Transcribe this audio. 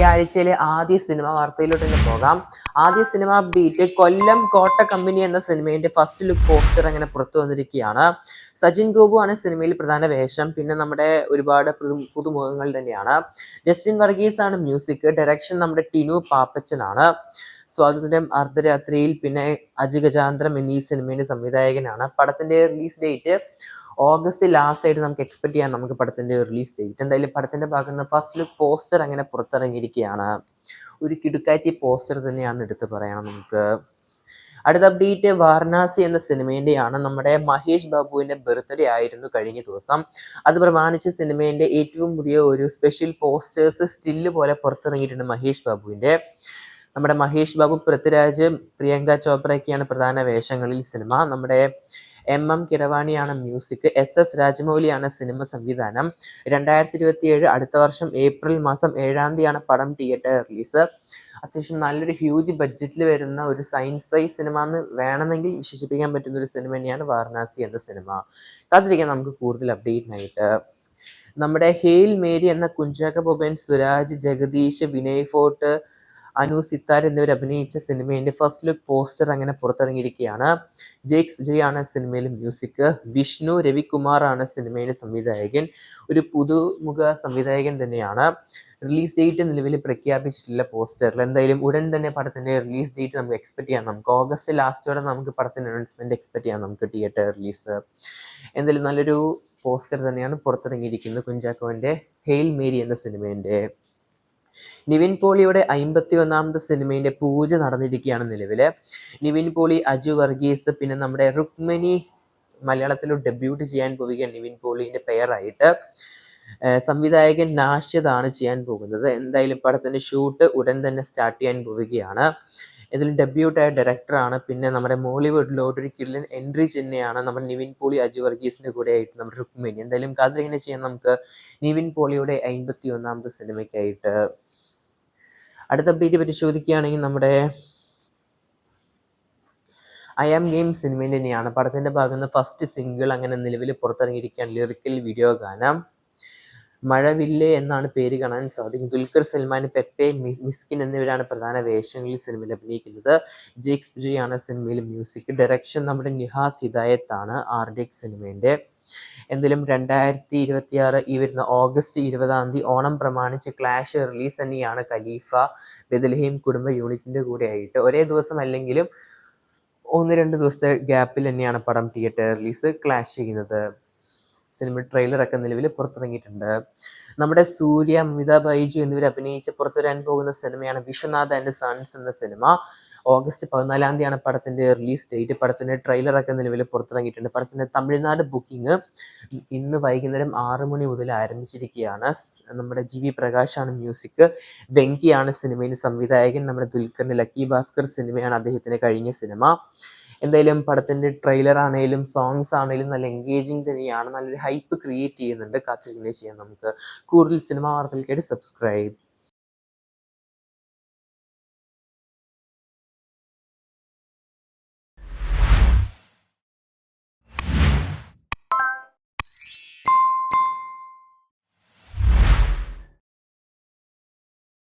ആഴ്ചയിലെ ആദ്യ സിനിമ വാർത്തയിലോട്ട് തന്നെ പോകാം. ആദ്യ സിനിമ അപ്ഡേറ്റ്, കൊല്ലം കോട്ട കമ്പനി എന്ന സിനിമയുടെ ഫസ്റ്റ് ലുക്ക് പോസ്റ്റർ അങ്ങനെ പുറത്തു വന്നിരിക്കുകയാണ്. സജിൻ ഗോപു ആണ് സിനിമയിൽ പ്രധാന വേഷം. പിന്നെ നമ്മുടെ ഒരുപാട് പുതുമുഖങ്ങൾ തന്നെയാണ്. ജസ്റ്റിൻ വർഗീസ് ആണ് മ്യൂസിക്. ഡയറക്ഷൻ നമ്മുടെ ടിനു പാപ്പച്ചനാണ്. സ്വാതന്ത്ര്യം, അർദ്ധരാത്രിയിൽ, പിന്നെ അജഗജാന്തരം എന്നീ സിനിമയുടെ സംവിധായകനാണ്. പടത്തിന്റെ റിലീസ് ഡേറ്റ് ഓഗസ്റ്റ് ലാസ്റ്റ് ആയിട്ട് നമുക്ക് എക്സ്പെക്ട് ചെയ്യാം. നമുക്ക് പടത്തിന്റെ റിലീസ് ഡേറ്റ് എന്തായാലും പടത്തിന്റെ ഭാഗത്ത് നിന്ന് ഫസ്റ്റ് ലുക്ക് പോസ്റ്റർ അങ്ങനെ പുറത്തിറങ്ങിയിരിക്കുകയാണ്. ഒരു കിടുക്കാച്ചി പോസ്റ്റർ തന്നെയാണെന്ന് എടുത്ത് പറയണം നമുക്ക്. അടുത്ത അപ്ഡേറ്റ് വാരണാസി എന്ന സിനിമേന്റെയാണ്. നമ്മുടെ മഹേഷ് ബാബുവിന്റെ ബർത്ത്ഡേ ആയിരുന്നു കഴിഞ്ഞ ദിവസം. അത് പ്രമാണിച്ച് സിനിമേന്റെ ഏറ്റവും പുതിയ ഒരു സ്പെഷ്യൽ പോസ്റ്റേഴ്സ് സ്റ്റില്ല് പോലെ പുറത്തിറങ്ങിയിട്ടുണ്ട് മഹേഷ് ബാബുവിന്റെ. നമ്മുടെ മഹേഷ് ബാബു, പൃഥ്വിരാജ്, പ്രിയങ്ക ചോപ്രയൊക്കെയാണ് പ്രധാന വേഷങ്ങളിൽ. സിനിമ നമ്മുടെ MM കിരവാണിയാണ് മ്യൂസിക്. SS രാജമൗലിയാണ് സിനിമ സംവിധാനം. 2027 അടുത്ത വർഷം ഏപ്രിൽ മാസം 7-ാം തീയതിയാണ് പടം തിയേറ്റർ റിലീസ്. അത്യാവശ്യം നല്ലൊരു ഹ്യൂജ് ബഡ്ജറ്റിൽ വരുന്ന ഒരു സയൻസ് ഫൈ സിനിമ എന്ന് വേണമെങ്കിൽ വിശേഷിപ്പിക്കാൻ പറ്റുന്ന ഒരു സിനിമ തന്നെയാണ് വാരണാസി എന്ന സിനിമ. കാത്തിരിക്കാം നമുക്ക് കൂടുതൽ അപ്ഡേറ്റിനായിട്ട്. നമ്മുടെ ഹെയിൽ മേരി എന്ന കുഞ്ചാക്ക ബോബൻ, സുരാജ്, ജഗദീഷ്, വിനയ് ഫോർട്ട്, അനു സിത്താർ എന്നിവർ അഭിനയിച്ച സിനിമയുടെ ഫസ്റ്റ് ലുക്ക് പോസ്റ്റർ അങ്ങനെ പുറത്തിറങ്ങിയിരിക്കുകയാണ്. ജേക്സ് വിജയ് ആണ് സിനിമയിൽ മ്യൂസിക്. വിഷ്ണു രവികുമാർ ആണ് സിനിമയുടെ സംവിധായകൻ. ഒരു പുതുമുഖ സംവിധായകൻ തന്നെയാണ്. റിലീസ് ഡേറ്റ് നിലവിൽ പ്രഖ്യാപിച്ചിട്ടില്ല പോസ്റ്ററിൽ. എന്തായാലും ഉടൻ തന്നെ പടത്തിന്റെ റിലീസ് ഡേറ്റ് നമുക്ക് എക്സ്പെക്ട് ചെയ്യാം. നമുക്ക് ഓഗസ്റ്റ് ലാസ്റ്റോടെ നമുക്ക് പടത്തിന്റെ അനൗൺസ്മെന്റ് എക്സ്പെക്ട് ചെയ്യാം. നമുക്ക് തിയേറ്റർ റിലീസ് എന്തായാലും നല്ലൊരു പോസ്റ്റർ തന്നെയാണ് പുറത്തിറങ്ങിയിരിക്കുന്നത് കുഞ്ചാക്കോന്റെ ഹെയിൽ മേരി എന്ന സിനിമേന്റെ. നിവിൻ പോളിയുടെ 51ാമത് സിനിമയുടെ പൂജ നടന്നിരിക്കുകയാണ് നിലവില്. നിവിൻ പോളി, അജു വർഗീസ്, പിന്നെ നമ്മുടെ രുക്മിണി മലയാളത്തിൽ ഡെബ്യൂട്ട് ചെയ്യാൻ പോവുകയാണ് നിവിൻ പോളിന്റെ പെയറായിട്ട്. സംവിധായകൻ നാഷിദാണ് ചെയ്യാൻ പോകുന്നത്. എന്തായാലും പടത്തിന്റെ ഷൂട്ട് ഉടൻ തന്നെ സ്റ്റാർട്ട് ചെയ്യാൻ പോവുകയാണ്. ഇതിൽ ഡെബ്യൂട്ടായ ഡയറക്ടറാണ്. പിന്നെ നമ്മുടെ മോളിവുഡിലോട്ട് ഒരു കില്ലൻ എൻട്രി തന്നെയാണ് നമ്മുടെ നിവിൻ പോളി, അജു വർഗീസിന്റെ കൂടെ ആയിട്ട് നമ്മുടെ രുക്മിണി. എന്തായാലും കാത്തിരിങ്ങനെ ചെയ്യാം നമുക്ക് നിവിൻ പോളിയുടെ 51ാമത് സിനിമയ്ക്കായിട്ട്. അടുത്ത അപ്ഡേറ്റ് പരിശോധിക്കുകയാണെങ്കിൽ നമ്മുടെ ഐ ആം ഗെയിം സിനിമേൻ്റെ തന്നെയാണ്. പടത്തിന്റെ ഭാഗത്ത് നിന്ന് ഫസ്റ്റ് സിംഗിൾ അങ്ങനെ നിലവിൽ പുറത്തിറങ്ങിയിരിക്കുകയാണ്. ലിറിക്കൽ വീഡിയോ ഗാനം. മഴവില്ല് എന്നാണ് പേര് കാണാൻ സാധിക്കും. ദുൽഖർ സൽമാൻ, പെപ്പെ, മിസ്കിൻ എന്നിവരാണ് പ്രധാന വേഷങ്ങളിൽ സിനിമയിൽ അഭിനയിക്കുന്നത്. ജേക്സ് വിജയ് ആണ് സിനിമയിൽ മ്യൂസിക്. ഡയറക്ഷൻ നമ്മുടെ നിഹാസ് ഹിദായത്ത് ആണ് RDX സിനിമേൻ്റെ. എന്തായാലും 2026 ഈ വരുന്ന ഓഗസ്റ്റ് 20-ാം തീയതി ഓണം പ്രമാണിച്ച് ക്ലാഷ് റിലീസ് തന്നെയാണ്. ഖലീഫ, ബെത്ലഹേം കുടുംബ യൂണിറ്റിന്റെ കൂടെ ആയിട്ട് ഒരേ ദിവസം അല്ലെങ്കിലും 1-2 ദിവസത്തെ ഗ്യാപ്പിൽ തന്നെയാണ് പടം തിയേറ്റർ റിലീസ് ക്ലാഷ് ചെയ്യുന്നത്. സിനിമ ട്രെയിലറൊക്കെ നിലവിൽ പുറത്തിറങ്ങിയിട്ടുണ്ട്. നമ്മുടെ സൂര്യ, അമിത ബൈജു എന്നിവർ അഭിനയിച്ച് പുറത്തുവരാൻ പോകുന്ന സിനിമയാണ് വിശ്വനാഥ് ആൻഡ് സൺസ് എന്ന സിനിമ. ഓഗസ്റ്റ് 14-ാം തീയതിയാണ് പടത്തിന്റെ റിലീസ് ഡേറ്റ്. പടത്തിന്റെ ട്രെയിലറൊക്കെ നിലവിൽ പുറത്തിറങ്ങിയിട്ടുണ്ട്. പടത്തിന്റെ തമിഴ്നാട് ബുക്കിംഗ് ഇന്ന് വൈകുന്നേരം 6 മണി മുതൽ ആരംഭിച്ചിരിക്കുകയാണ്. നമ്മുടെ GV പ്രകാശാണ് മ്യൂസിക്. വെങ്കിയാണ് സിനിമയുടെ സംവിധായകൻ. നമ്മുടെ ദുൽഖറിന്റെ ലക്കി ഭാസ്കർ സിനിമയാണ് അദ്ദേഹത്തിന്റെ കഴിഞ്ഞ സിനിമ. എന്തായാലും പടത്തിന്റെ ട്രെയിലർ ആണെങ്കിലും സോങ്സ് ആണെങ്കിലും നല്ല എൻഗേജിങ് തന്നെയാണ്. നല്ലൊരു ഹൈപ്പ് ക്രിയേറ്റ് ചെയ്യുന്നുണ്ട്. കാത്തിരിക്കുന്നത് ചെയ്യാം നമുക്ക്. കൂടുതൽ സിനിമ വാർത്തകൾക്കായിട്ട് സബ്സ്ക്രൈബ്.